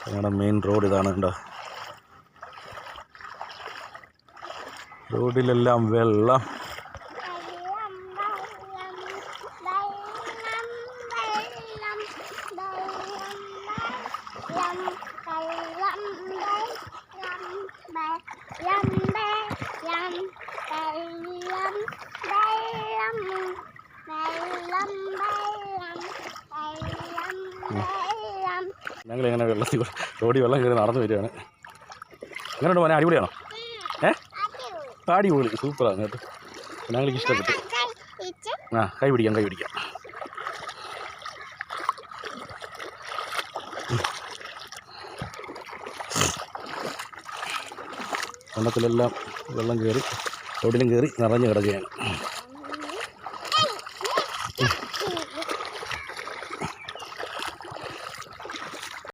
ഞങ്ങളുടെ main road ഇതാണ് കണ്ടോ. റോഡിലെല്ലാം വെള്ളം. ഞങ്ങളിങ്ങനെ വെള്ളത്തിൽ റോഡിൽ വെള്ളം കയറി നടന്നു വരികയാണ്. എങ്ങനെയുണ്ട് മോനെ, അടിപൊളിയാണോ? അടിപൊളി, സൂപ്പറാണ് കേട്ടോ. ഞങ്ങൾക്ക് ഇഷ്ടപ്പെട്ടു. കൈ പിടിക്കാം. വെള്ളത്തിലെല്ലാം വെള്ളം കയറി റോഡിലും കയറി നിറഞ്ഞു കിടക്കുകയാണ്.